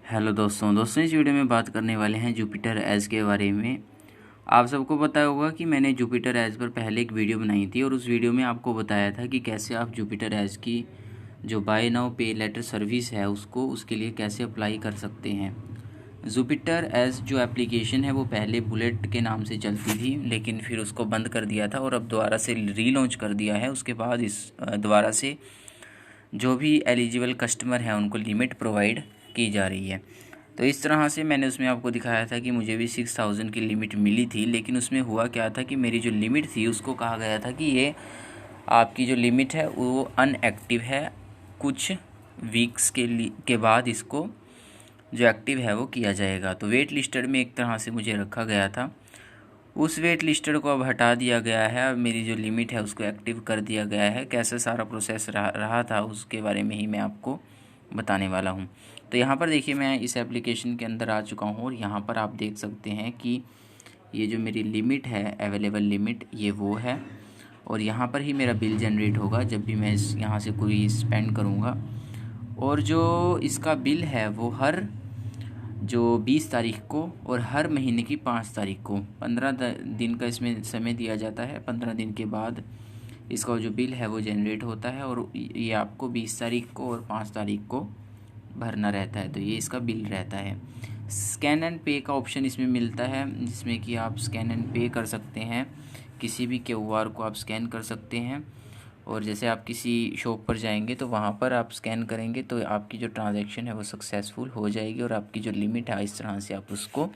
Hello दोस्तों इस video में बात करने वाले हैं जुपिटर एज के बारे में। आप सबको पता होगा कि मैंने जुपिटर एज पर पहले एक वीडियो बनाई थी और उस वीडियो में आपको बताया था कि कैसे आप जुपिटर एज की जो बाय नाउ पे लेटर सर्विस है उसके लिए कैसे अप्लाई कर सकते हैं। जुपिटर एज जो एप्लीकेशन है वो पहले बुलेट के नाम से चलती थी, लेकिन फिर उसको बंद कर दिया था और अब दोबारा से रीलॉन्च कर दिया है। उसके बाद इस दोबारा से जो भी एलिजिबल कस्टमर हैं उनको लिमिट प्रोवाइड की जा रही है। तो इस तरह से मैंने उसमें आपको दिखाया था कि मुझे भी 6000 की लिमिट मिली थी, लेकिन उसमें हुआ क्या था कि मेरी जो लिमिट थी उसको कहा गया था कि ये आपकी जो लिमिट है वो अनएक्टिव है, कुछ वीक्स के बाद इसको जो एक्टिव है वो किया जाएगा। तो वेट लिस्टेड में एक तरह से मुझे रखा गया था, उस वेट लिस्टेड को अब हटा दिया गया है। अब मेरी जो लिमिट है उसको एक्टिव कर दिया गया है। कैसे सारा प्रोसेस रहा था उसके बारे में ही मैं आपको बताने वाला हूँ। तो यहाँ पर देखिए, मैं इस एप्लीकेशन के अंदर आ चुका हूँ और यहाँ पर आप देख सकते हैं कि ये जो मेरी लिमिट है, अवेलेबल लिमिट, ये वो है। और यहाँ पर ही मेरा बिल जनरेट होगा जब भी मैं यहाँ से कोई स्पेंड करूँगा। और जो इसका बिल है वो हर जो 20 तारीख को और हर महीने की 5 तारीख को 15 दिन का इसमें समय दिया जाता है। 15 दिन के बाद इसका जो बिल है वो जनरेट होता है और ये आपको 20 तारीख को और 5 तारीख को भरना रहता है। तो ये इसका बिल रहता है। स्कैन एंड पे का ऑप्शन इसमें मिलता है, जिसमें कि आप स्कैन एंड पे कर सकते हैं। किसी भी क्यूआर को आप स्कैन कर सकते हैं और जैसे आप किसी शॉप पर जाएंगे तो वहाँ पर आप स्कैन करेंगे तो आपकी जो ट्रांजैक्शन है वो सक्सेसफुल हो जाएगी और आपकी जो लिमिट है इस तरह से आप उसको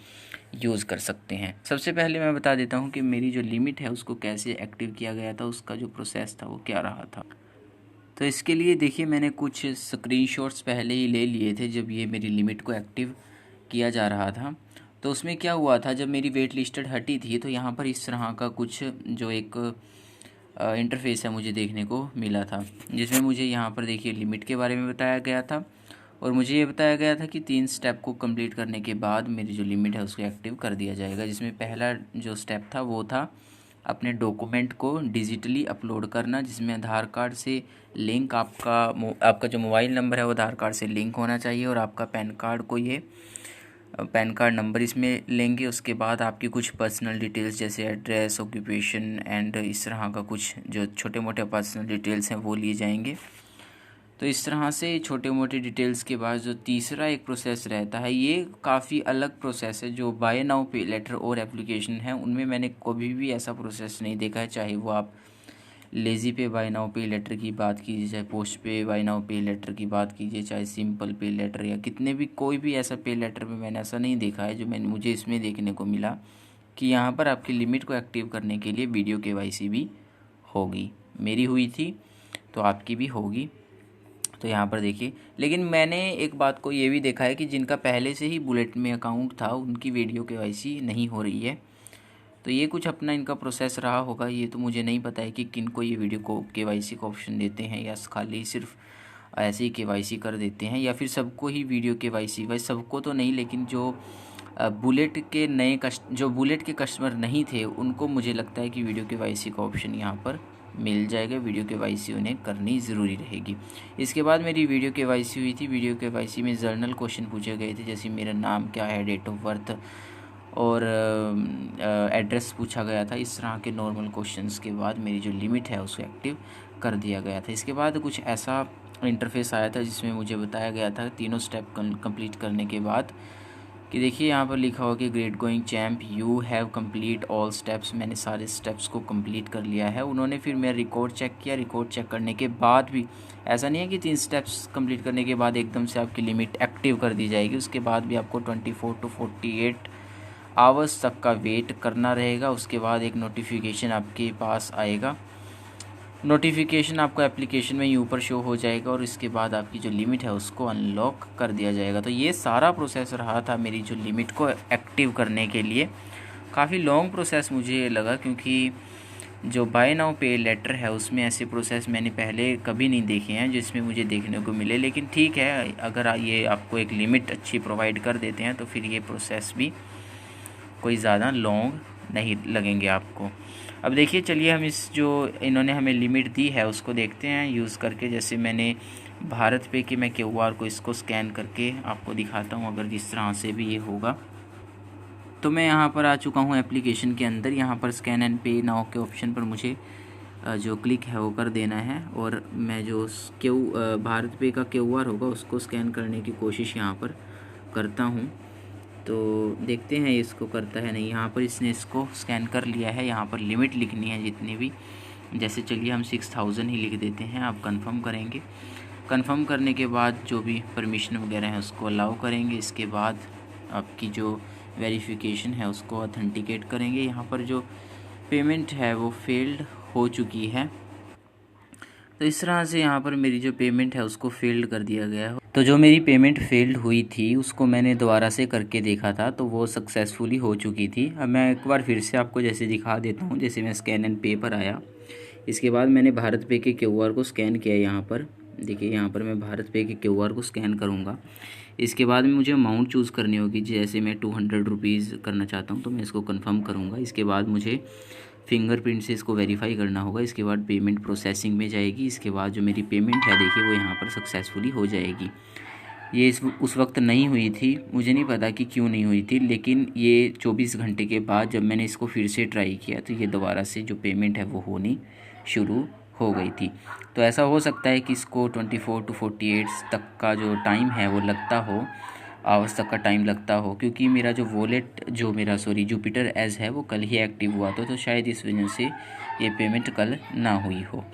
यूज़ कर सकते हैं। सबसे पहले मैं बता देता हूँ कि मेरी जो लिमिट है उसको कैसे एक्टिव किया गया था, उसका जो प्रोसेस था वो क्या रहा था। तो इसके लिए देखिए, मैंने कुछ स्क्रीनशॉट्स पहले ही ले लिए थे जब ये मेरी लिमिट को एक्टिव किया जा रहा था। तो उसमें क्या हुआ था, जब मेरी वेट लिस्टेड हटी थी तो यहाँ पर इस तरह का कुछ जो एक इंटरफेस है मुझे देखने को मिला था, जिसमें मुझे यहाँ पर देखिए लिमिट के बारे में बताया गया था और मुझे ये बताया गया था कि 3 स्टेप को कंप्लीट करने के बाद मेरी जो लिमिट है उसको एक्टिव कर दिया जाएगा। जिसमें पहला जो स्टेप था वो था अपने डॉक्यूमेंट को डिजिटली अपलोड करना, जिसमें आधार कार्ड से लिंक आपका जो मोबाइल नंबर है वो आधार कार्ड से लिंक होना चाहिए और आपका पैन कार्ड को ये पैन कार्ड नंबर इसमें लेंगे। उसके बाद आपकी कुछ पर्सनल डिटेल्स जैसे एड्रेस, ऑक्यूपेशन एंड इस तरह का कुछ जो छोटे मोटे पर्सनल डिटेल्स हैं वो लिए जाएंगे। तो इस तरह से छोटे मोटे डिटेल्स के बाद जो तीसरा एक प्रोसेस रहता है, ये काफ़ी अलग प्रोसेस है। जो बाय नाउ पे लेटर और एप्लीकेशन है उनमें मैंने कभी भी ऐसा प्रोसेस नहीं देखा है, चाहे वो आप लेज़ी पे बाय नाउ पे लेटर की बात कीजिए, चाहे पोस्ट पे बाय नाउ पे लेटर की बात कीजिए, चाहे सिंपल पे लेटर या कितने भी कोई भी ऐसा पे लेटर में मैंने ऐसा नहीं देखा है। जो मुझे इसमें देखने को मिला कि यहाँ पर आपकी लिमिट को एक्टिव करने के लिए वीडियो केवाईसी भी होगी। मेरी हुई थी तो आपकी भी होगी। तो यहाँ पर देखिए, लेकिन मैंने एक बात को ये भी देखा है कि जिनका पहले से ही बुलेट में अकाउंट था उनकी वीडियो केवाईसी नहीं हो रही है। तो ये कुछ अपना इनका प्रोसेस रहा होगा, ये तो मुझे नहीं पता है कि किन को ये वीडियो को केवाईसी का ऑप्शन देते हैं या खाली सिर्फ ऐसे ही केवाईसी कर देते हैं या फिर सबको ही वीडियो केवाईसी। वैसे सबको तो नहीं, लेकिन जो बुलेट के जो बुलेट के कस्टमर नहीं थे उनको मुझे लगता है कि वीडियो केवाईसी का ऑप्शन यहाँ पर मिल जाएगा। वीडियो केवाईसी उन्हें करनी ज़रूरी रहेगी। इसके बाद मेरी वीडियो केवाईसी हुई थी। वीडियो केवाईसी में जर्नल क्वेश्चन पूछे गए थे, जैसे मेरा नाम क्या है, डेट ऑफ बर्थ और एड्रेस पूछा गया था। इस तरह के नॉर्मल क्वेश्चंस के बाद मेरी जो लिमिट है उसको एक्टिव कर दिया गया था। इसके बाद कुछ ऐसा इंटरफेस आया था जिसमें मुझे बताया गया था तीनों स्टेप कंप्लीट करने के बाद कि देखिए यहाँ पर लिखा हुआ कि great going champ, you have complete all steps. मैंने सारे स्टेप्स को कंप्लीट कर लिया है। उन्होंने फिर मेरा रिकॉर्ड चेक किया। रिकॉर्ड चेक करने के बाद भी ऐसा नहीं है कि 3 स्टेप्स कंप्लीट करने के बाद एकदम से आपकी लिमिट एक्टिव कर दी जाएगी। उसके बाद भी आपको 24 to 48 आवर्स तक का वेट करना रहेगा। उसके बाद एक नोटिफिकेशन आपके पास आएगा। नोटिफिकेशन आपको एप्लीकेशन में ही ऊपर शो हो जाएगा और इसके बाद आपकी जो लिमिट है उसको अनलॉक कर दिया जाएगा। तो ये सारा प्रोसेस रहा था मेरी जो लिमिट को एक्टिव करने के लिए। काफ़ी लॉन्ग प्रोसेस मुझे लगा, क्योंकि जो बाय नाउ पे लेटर है उसमें ऐसे प्रोसेस मैंने पहले कभी नहीं देखे हैं जिसमें मुझे देखने को मिले। लेकिन ठीक है, अगर ये आपको एक लिमिट अच्छी प्रोवाइड कर देते हैं तो फिर ये प्रोसेस भी कोई ज़्यादा लॉन्ग नहीं लगेंगे आपको। अब देखिए, चलिए हम इस जो इन्होंने हमें लिमिट दी है उसको देखते हैं यूज़ करके। जैसे मैंने भारत पे कि मैं QR को इसको स्कैन करके आपको दिखाता हूँ अगर जिस तरह से भी ये होगा। तो मैं यहाँ पर आ चुका हूँ एप्लीकेशन के अंदर। यहाँ पर स्कैन एंड पे नाउ के ऑप्शन पर मुझे जो क्लिक है वो कर देना है और मैं जो भारत पे का QR होगा उसको स्कैन करने की कोशिश यहाँ पर करता हूँ। तो देखते हैं इसको करता है नहीं। यहाँ पर इसने इसको स्कैन कर लिया है। यहाँ पर लिमिट लिखनी है जितनी भी, जैसे चलिए हम 6000 ही लिख देते हैं। आप कंफर्म करेंगे। कंफर्म करने के बाद जो भी परमिशन वगैरह है उसको अलाउ करेंगे। इसके बाद आपकी जो वेरिफिकेशन है उसको ऑथेंटिकेट करेंगे। यहाँ पर जो पेमेंट है वो फेल्ड हो चुकी है। तो इस तरह से यहाँ पर मेरी जो पेमेंट है उसको फेल्ड कर दिया गया है। तो जो मेरी पेमेंट फेल्ड हुई थी उसको मैंने दोबारा से करके देखा था तो वो सक्सेसफुली हो चुकी थी। अब मैं एक बार फिर से आपको जैसे दिखा देता हूँ। जैसे मैं स्कैन एंड पे पर आया, इसके बाद मैंने भारत पे के QR को स्कैन किया। यहाँ पर देखिए, यहाँ पर मैं भारत पे के QR को स्कैन करूँगा। इसके बाद में मुझे अमाउंट चूज़ करनी होगी। जैसे मैं 200 रुपीज़ करना चाहता हूँ तो मैं इसको कंफर्म करूँगा। इसके बाद मुझे फिंगरप्रिंट से इसको वेरीफाई करना होगा। इसके बाद पेमेंट प्रोसेसिंग में जाएगी। इसके बाद जो मेरी पेमेंट है देखिए वो यहाँ पर सक्सेसफुली हो जाएगी। ये उस वक्त नहीं हुई थी, मुझे नहीं पता कि क्यों नहीं हुई थी, लेकिन ये 24 घंटे के बाद जब मैंने इसको फिर से ट्राई किया तो ये दोबारा से जो पेमेंट है वो होनी शुरू हो गई थी। तो ऐसा हो सकता है कि इसको 24 to 48 तक का जो टाइम है वो लगता हो, आवर्स तक का टाइम लगता हो, क्योंकि मेरा जो वॉलेट जुपिटर एज है वो कल ही एक्टिव हुआ था। तो शायद इस वजह से ये पेमेंट कल ना हुई हो।